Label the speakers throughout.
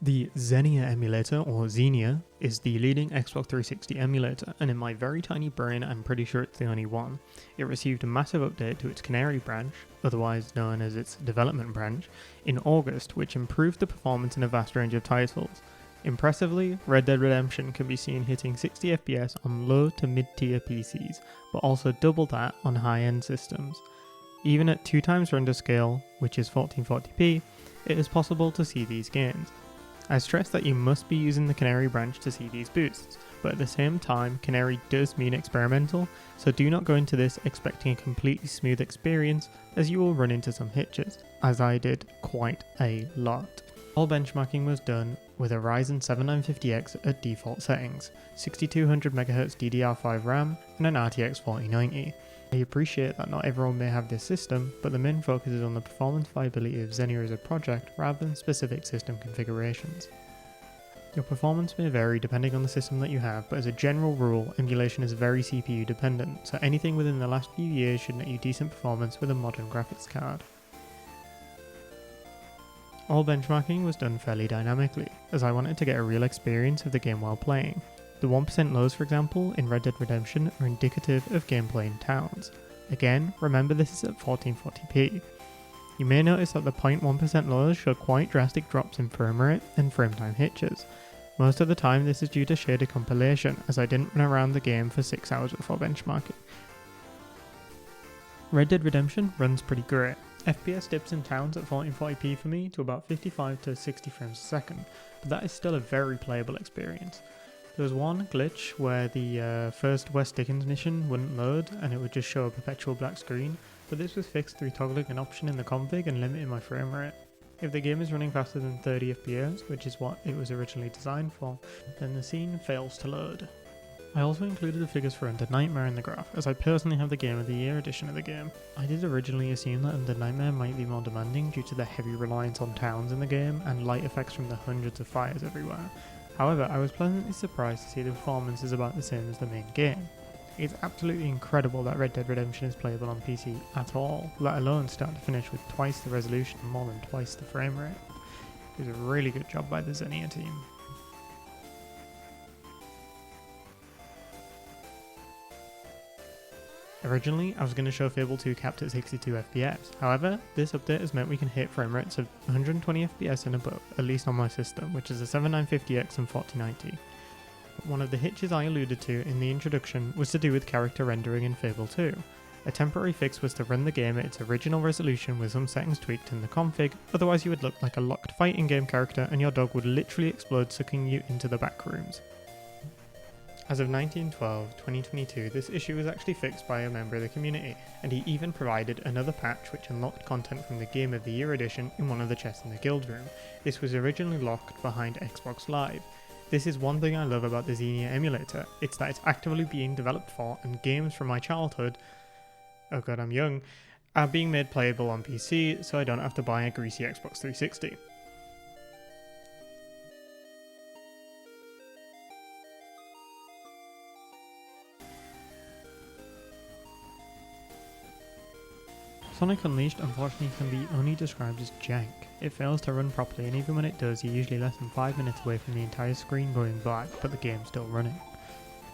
Speaker 1: The Xenia emulator, or Xenia, is the leading Xbox 360 emulator, and in my very tiny brain I'm pretty sure it's the only one. It received a massive update to its Canary branch, otherwise known as its development branch, in August, which improved the performance in a vast range of titles. Impressively, Red Dead Redemption can be seen hitting 60 FPS on low to mid-tier PCs, but also double that on high-end systems. Even at 2 times render scale, which is 1440p, it is possible to see these gains. I stress that you must be using the Canary branch to see these boosts, but at the same time, Canary does mean experimental, so do not go into this expecting a completely smooth experience, as you will run into some hitches, as I did quite a lot. All benchmarking was done with a Ryzen 7 950X at default settings, 6200MHz DDR5 RAM, and an RTX 4090. I appreciate that not everyone may have this system, but the main focus is on the performance viability of Xenia as a project rather than specific system configurations. Your performance may vary depending on the system that you have, but as a general rule, emulation is very CPU dependent, so anything within the last few years should net you decent performance with a modern graphics card. All benchmarking was done fairly dynamically, as I wanted to get a real experience of the game while playing. The 1% lows, for example, in Red Dead Redemption are indicative of gameplay in towns. Again, remember this is at 1440p. You may notice that the 0.1% lows show quite drastic drops in frame rate and frame time hitches. Most of the time this is due to shader compilation, as I didn't run around the game for 6 hours before benchmarking. Red Dead Redemption runs pretty great. FPS dips in towns at 1440p for me to about 55 to 60 frames a second, but that is still a very playable experience. There was one glitch where the first West Dickens mission wouldn't load and it would just show a perpetual black screen, but this was fixed through toggling an option in the config and limiting my frame rate. If the game is running faster than 30 FPS, which is what it was originally designed for, then the scene fails to load. I also included the figures for Undead Nightmare in the graph, as I personally have the Game of the Year edition of the game. I did originally assume that Undead Nightmare might be more demanding due to the heavy reliance on towns in the game and light effects from the hundreds of fires everywhere. However, I was pleasantly surprised to see the performance is about the same as the main game. It's absolutely incredible that Red Dead Redemption is playable on PC at all, let alone start to finish with twice the resolution and more than twice the frame rate. It was a really good job by the Xenia team. Originally, I was going to show Fable 2 capped at 62 FPS, however, this update has meant we can hit frame rates of 120 FPS and above, at least on my system, which is a 7950X and 4090. One of the hitches I alluded to in the introduction was to do with character rendering in Fable 2. A temporary fix was to run the game at its original resolution with some settings tweaked in the config, otherwise you would look like a locked fighting game character and your dog would literally explode, sucking you into the back rooms. As of 19/12/2022, this issue was actually fixed by a member of the community, and he even provided another patch which unlocked content from the Game of the Year edition in one of the chests in the guild room. This was originally locked behind Xbox Live. This is one thing I love about the Xenia emulator, it's that it's actively being developed for, and games from my childhood, oh god I'm young, are being made playable on PC, so I don't have to buy a greasy Xbox 360. Sonic Unleashed unfortunately can be only described as jank. It fails to run properly, and even when it does, you're usually less than 5 minutes away from the entire screen going black, but the game's still running.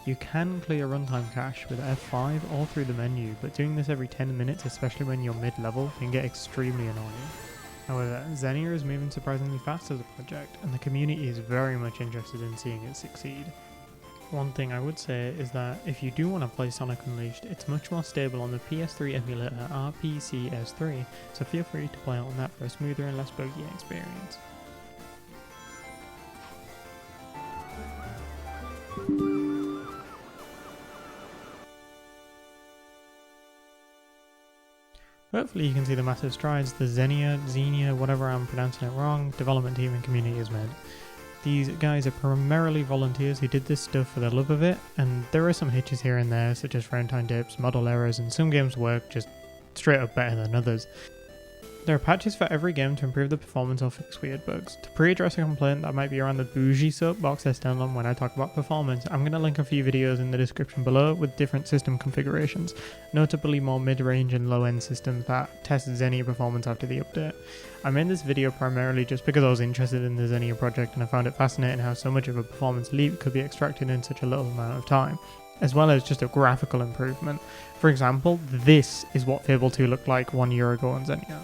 Speaker 1: You can clear runtime cache with F5 or through the menu, but doing this every 10 minutes, especially when you're mid-level, can get extremely annoying. However, Xenia is moving surprisingly fast as a project, and the community is very much interested in seeing it succeed. One thing I would say is that if you do want to play Sonic Unleashed, it's much more stable on the PS3 emulator RPCS3, so feel free to play on that for a smoother and less buggy experience. Hopefully you can see the massive strides the Xenia, whatever I'm pronouncing it wrong, development team and community has made. These guys are primarily volunteers who did this stuff for the love of it, and there are some hitches here and there, such as frame time dips, model errors, and some games work just straight up better than others. There are patches for every game to improve the performance or fix weird bugs. To pre-address a complaint that might be around the bougie soapbox I stand on when I talk about performance, I'm going to link a few videos in the description below with different system configurations, notably more mid-range and low-end systems that test Xenia performance after the update. I made this video primarily just because I was interested in the Xenia project and I found it fascinating how so much of a performance leap could be extracted in such a little amount of time, as well as just a graphical improvement. For example, this is what Fable 2 looked like 1 year ago on Xenia.